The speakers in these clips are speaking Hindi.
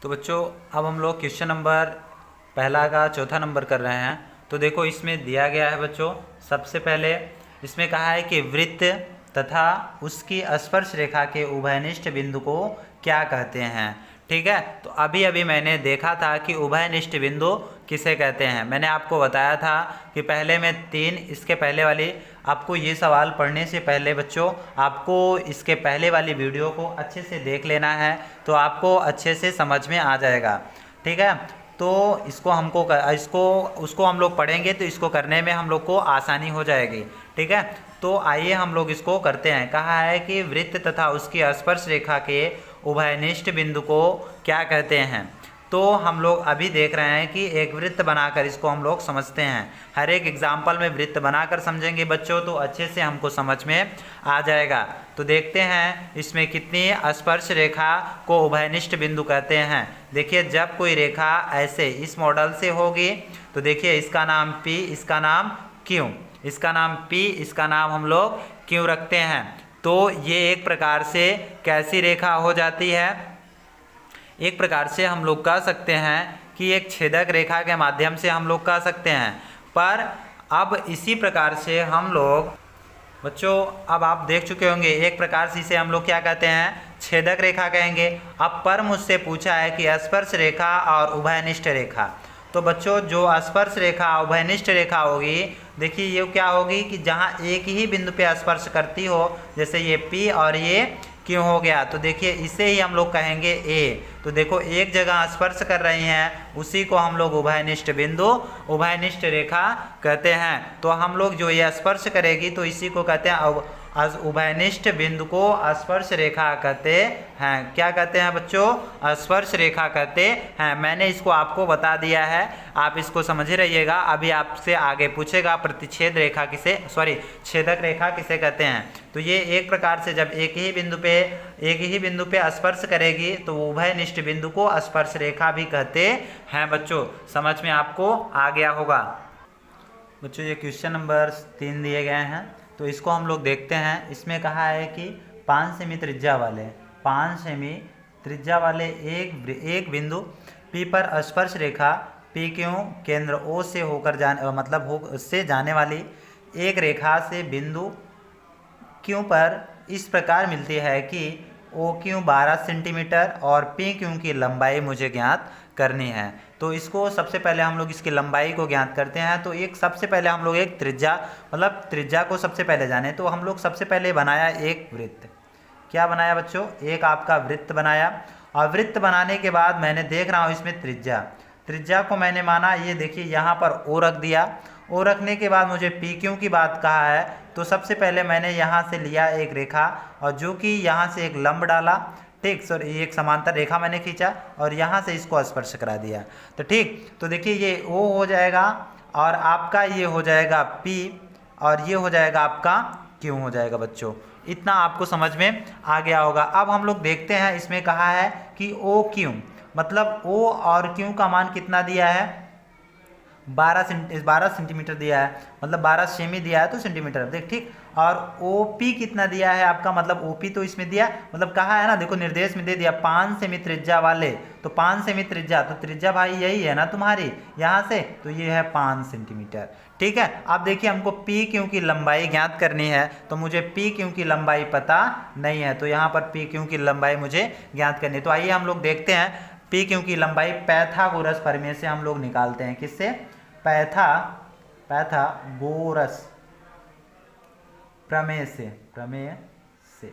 तो बच्चों अब हम लोग क्वेश्चन नंबर पहला का चौथा नंबर कर रहे हैं। तो देखो इसमें दिया गया है बच्चों, सबसे पहले इसमें कहा है कि वृत्त तथा उसकी स्पर्श रेखा के उभयनिष्ठ बिंदु को क्या कहते हैं। ठीक है, तो अभी अभी मैंने देखा था कि उभयनिष्ठ बिंदु किसे कहते हैं। मैंने आपको बताया था कि पहले में 3, इसके पहले वाली आपको ये सवाल पढ़ने से पहले बच्चों आपको इसके पहले वाली वीडियो को अच्छे से देख लेना है, तो आपको अच्छे से समझ में आ जाएगा। ठीक है, तो इसको उसको हम लोग पढ़ेंगे तो इसको करने में हम लोग को आसानी हो जाएगी। ठीक है, तो आइए हम लोग इसको करते हैं। कहा है कि वृत्त तथा उसकी स्पर्श रेखा के उभयनिष्ठ बिंदु को क्या कहते हैं। तो हम लोग अभी देख रहे हैं कि एक वृत्त बनाकर इसको हम लोग समझते हैं। हर एक एग्जाम्पल में वृत्त बनाकर समझेंगे बच्चों, तो अच्छे से हमको समझ में आ जाएगा। तो देखते हैं इसमें कितनी स्पर्श रेखा को उभयनिष्ठ बिंदु कहते हैं। देखिए जब कोई रेखा ऐसे इस मॉडल से होगी तो देखिए इसका नाम P, इसका नाम Q, इसका नाम P, इसका नाम हम लोग Q रखते हैं। तो ये एक प्रकार से कैसी रेखा हो जाती है, एक प्रकार से हम लोग कह सकते हैं कि एक छेदक रेखा के माध्यम से हम लोग कह सकते हैं। पर अब इसी प्रकार से हम लोग बच्चों, अब आप देख चुके होंगे एक प्रकार से इसे हम लोग क्या कहते हैं, छेदक रेखा कहेंगे। अब पर मुझसे पूछा है कि स्पर्श रेखा और उभयनिष्ठ रेखा। तो बच्चों जो स्पर्श रेखा उभयनिष्ठ रेखा होगी, देखिए ये क्या होगी कि जहाँ एक ही बिंदु पे स्पर्श करती हो, जैसे ये P और ये Q हो गया, तो देखिए इसे ही हम लोग कहेंगे A। तो देखो एक जगह स्पर्श कर रही हैं, उसी को हम लोग उभयनिष्ठ बिंदु, उभयनिष्ठ रेखा कहते हैं। तो हम लोग जो ये स्पर्श करेगी तो इसी को कहते हैं उभयनिष्ठ बिंदु को स्पर्श रेखा कहते हैं। क्या कहते हैं बच्चों, स्पर्श रेखा कहते हैं। मैंने इसको आपको बता दिया है, आप इसको समझ ही रहिएगा। अभी आपसे आगे पूछेगा प्रतिच्छेद रेखा किसे, छेदक रेखा किसे कहते हैं। तो ये एक प्रकार से जब एक ही बिंदु पे स्पर्श करेगी तो उभयनिष्ठ बिंदु को स्पर्श रेखा भी कहते हैं। बच्चों समझ में आपको आ गया होगा। बच्चों ये क्वेश्चन नंबर 3 दिए गए हैं, तो इसको हम लोग देखते हैं। इसमें कहा है कि 5 सेमी त्रिज्या वाले एक बिंदु P पर स्पर्श रेखा PQ केंद्र O से होकर जाने वाली एक रेखा से बिंदु Q पर इस प्रकार मिलती है कि OQ 12 सेंटीमीटर और PQ की लंबाई मुझे ज्ञात करनी है। तो इसको सबसे पहले हम लोग इसकी लंबाई को ज्ञात करते हैं। तो सबसे पहले हम लोग एक त्रिज्या को सबसे पहले जाने। तो हम लोग सबसे पहले बनाया एक वृत्त। क्या बनाया बच्चों, एक आपका वृत्त बनाया। और वृत्त बनाने के बाद मैंने देख रहा हूँ इसमें त्रिज्या को मैंने माना, ये देखिए यहाँ पर O रख दिया। O रखने के बाद मुझे PQ की बात कहा है, तो सबसे पहले मैंने यहाँ से लिया एक रेखा और जो कि यहाँ से एक लंब डाला, ठीक, एक समांतर रेखा मैंने खींचा और यहाँ से इसको स्पर्श करा दिया। तो ठीक, तो देखिए ये O हो जाएगा और आपका ये हो जाएगा P और ये हो जाएगा आपका Q हो जाएगा। बच्चों इतना आपको समझ में आ गया होगा। अब हम लोग देखते हैं, इसमें कहा है कि OQ मतलब O और Q का मान कितना दिया है, 12 सेंटीमीटर दिया है, मतलब 12 सेमी दिया है तो सेंटीमीटर देख, ठीक। और OP कितना दिया है आपका, मतलब OP तो इसमें दिया, मतलब कहा है ना, देखो निर्देश में दे दिया 5 सेमी त्रिज्या वाले। तो 5 सेमी त्रिज्या, तो त्रिज्या भाई यही है ना तुम्हारी यहाँ से, तो ये है 5 सेंटीमीटर। ठीक है, अब देखिए हमको PQ की लंबाई ज्ञात करनी है, तो मुझे PQ की लंबाई पता नहीं है, तो यहाँ पर PQ की लंबाई मुझे ज्ञात करनी है। तो आइए हम लोग देखते हैं PQ की लंबाई पाइथागोरस प्रमेय से हम लोग निकालते हैं। किससे, पाइथागोरस प्रमेय से।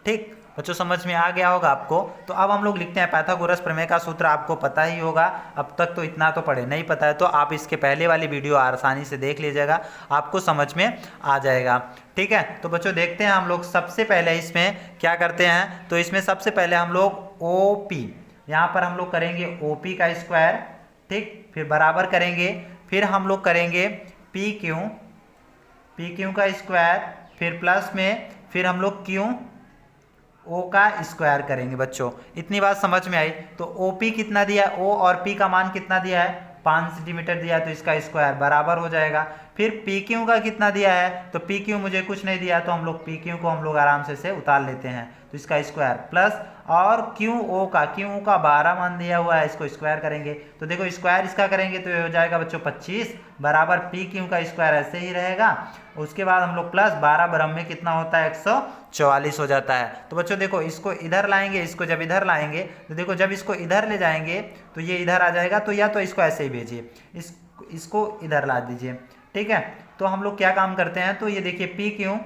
ठीक बच्चों समझ में आ गया होगा आपको। तो अब हम लोग लिखते हैं पाइथागोरस प्रमेय का सूत्र आपको पता ही होगा, अब तक तो इतना तो पढ़े, नहीं पता है तो आप इसके पहले वाली वीडियो आसानी से देख लीजिएगा, आपको समझ में आ जाएगा। ठीक है, तो बच्चों देखते हैं हम लोग सबसे पहले इसमें क्या करते हैं। तो इसमें सबसे पहले हम लोग OP, यहाँ पर हम लोग करेंगे OP का स्क्वायर, ठीक, फिर बराबर करेंगे, फिर हम लोग करेंगे PQ का स्क्वायर, फिर प्लस में फिर हम लोग QO का स्क्वायर करेंगे। बच्चों इतनी बात समझ में आई। तो OP कितना दिया है, O और P का मान कितना दिया है, 5 सेंटीमीटर दिया है, तो इसका स्क्वायर बराबर हो जाएगा। फिर पी क्यू का कितना दिया है, तो पी क्यू मुझे कुछ नहीं दिया, तो हम लोग पी क्यू को हम लोग आराम से उतार लेते हैं, तो इसका स्क्वायर प्लस और क्यू ओ का 12 मान दिया हुआ है, इसको स्क्वायर करेंगे तो देखो स्क्वायर इसका करेंगे तो ये हो जाएगा बच्चों 25 बराबर पी क्यू का स्क्वायर ऐसे ही रहेगा। उसके बाद हम लोग प्लस 12 बराबर में कितना होता है 144 हो जाता है। तो बच्चों देखो इसको इधर लाएंगे, इसको जब इधर लाएंगे तो देखो जब इसको इधर ले जाएंगे तो ये इधर आ जाएगा, तो या तो इसको ऐसे ही भेजिए, इसको इधर ला दीजिए, ठीक है। तो हम लोग क्या काम करते हैं, तो ये देखिए पी क्यू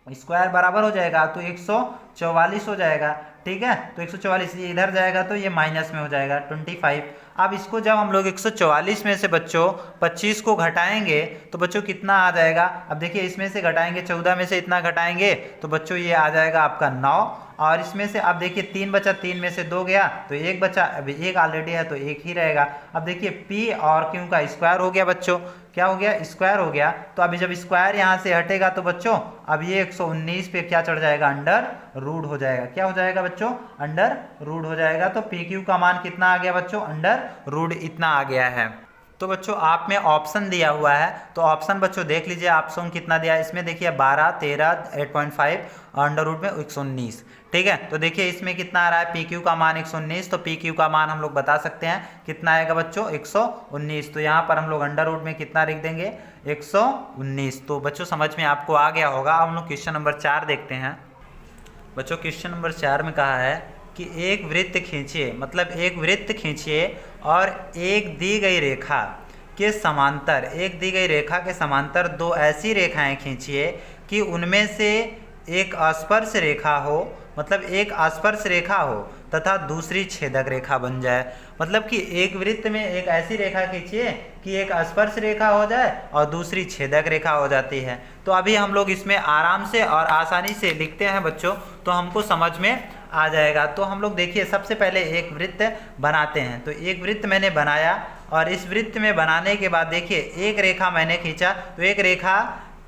स्क्वायर बराबर हो जाएगा तो 144 हो जाएगा, ठीक है। तो 144 ये इधर जाएगा तो ये माइनस में हो जाएगा 25। अब इसको जब हम लोग 144 में से बच्चों 25 को घटाएंगे तो बच्चों कितना आ जाएगा, अब देखिए इसमें से घटाएंगे 14 में से इतना घटाएंगे तो बच्चों ये आ जाएगा आपका 9, और इसमें से अब देखिए 3 बचा, 3 में से 2 गया तो 1 बचा, अभी 1 ऑलरेडी है तो 1 ही रहेगा। अब देखिए पी और क्यू का स्क्वायर हो गया बच्चों, क्या हो गया स्क्वायर हो गया। तो अभी जब स्क्वायर यहाँ से हटेगा तो बच्चों अब ये 119 पे क्या चढ़ जाएगा, अंडर रूट हो जाएगा, क्या हो जाएगा बच्चों अंडर रूट हो जाएगा। तो पी क्यू का मान कितना आ गया बच्चों, अंडर रूट इतना आ गया है। तो बच्चों आप में ऑप्शन दिया हुआ है, तो ऑप्शन बच्चों देख लीजिए ऑप्शन कितना दिया है, इसमें देखिए 12, 13, 8.5 और अंडर रूट में 119, ठीक है। तो देखिए इसमें कितना आ रहा है, पी क्यू का मान 119, तो पी क्यू का मान हम लोग बता सकते हैं कितना आएगा बच्चों 119। तो यहाँ पर हम लोग अंडर रूट में कितना लिख देंगे 119। तो बच्चों समझ में आपको आ गया होगा। अब हम लोग क्वेश्चन नंबर 4 देखते हैं। बच्चों क्वेश्चन नंबर 4 में कहा है कि एक वृत्त खींचिए, मतलब एक वृत्त खींचिए और एक दी गई रेखा के समांतर, एक दी गई रेखा के समांतर 2 ऐसी रेखाएं खींचिए कि उनमें से एक स्पर्श रेखा हो, मतलब एक स्पर्श रेखा हो तथा दूसरी छेदक रेखा बन जाए। मतलब कि एक वृत्त में एक ऐसी रेखा खींचिए कि एक स्पर्श रेखा हो जाए और दूसरी छेदक रेखा हो जाती है। तो अभी हम लोग इसमें आराम से और आसानी से लिखते हैं बच्चों, तो हमको समझ में आ जाएगा। तो हम लोग देखिए सबसे पहले एक वृत्त बनाते हैं। तो एक वृत्त मैंने बनाया और इस वृत्त में बनाने के बाद देखिए एक रेखा मैंने खींचा, तो एक रेखा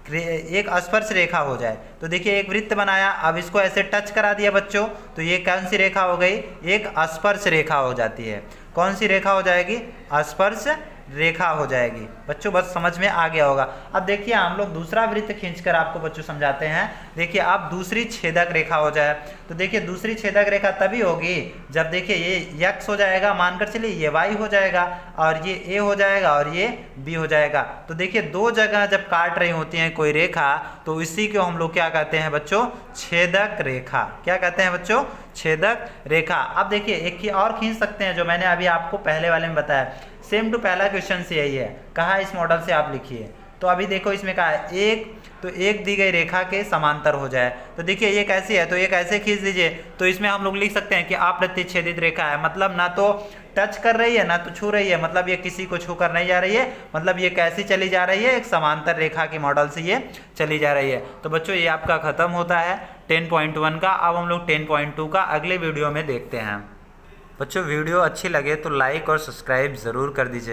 एक स्पर्श रेखा हो जाए। तो देखिए एक वृत्त बनाया, अब इसको ऐसे टच करा दिया बच्चों, तो ये कौन सी रेखा हो गई, एक स्पर्श रेखा हो जाती है। कौन सी रेखा हो जाएगी, स्पर्श रेखा हो जाएगी। बच्चों बस समझ में आ गया होगा। अब देखिए हम लोग दूसरा वृत्त खींचकर आपको बच्चों समझाते हैं। देखिए अब दूसरी छेदक रेखा हो जाए, तो देखिए दूसरी छेदक रेखा तभी होगी जब देखिए ये x हो जाएगा, मानकर चलिए ये y हो जाएगा और ये a हो जाएगा और ये b हो जाएगा। तो देखिए दो जगह जब काट रही होती हैं कोई रेखा, तो इसी को हम लोग क्या कहते हैं बच्चों, छेदक रेखा। क्या कहते हैं बच्चों, छेदक रेखा। अब देखिए एक ही और खींच सकते हैं जो मैंने अभी आपको पहले वाले में बताया, सेम टू पहला क्वेश्चन से यही है, कहा इस मॉडल से आप लिखिए। तो अभी देखो इसमें कहा है एक, तो एक दी गई रेखा के समांतर हो जाए। तो देखिए ये कैसी है, तो ये कैसे खींच दीजिए, तो इसमें हम लोग लिख सकते हैं कि अप्रतिच्छेदित रेखा है, मतलब ना तो टच कर रही है ना तो छू रही है, मतलब ये किसी को छू कर नहीं जा रही है, मतलब ये कैसी चली जा रही है, एक समांतर रेखा के मॉडल से ये चली जा रही है। तो बच्चों ये आपका खत्म होता है 10.1 का। अब हम लोग 10.2 का अगले वीडियो में देखते हैं। बच्चों वीडियो अच्छी लगे तो लाइक और सब्सक्राइब ज़रूर कर दीजिए।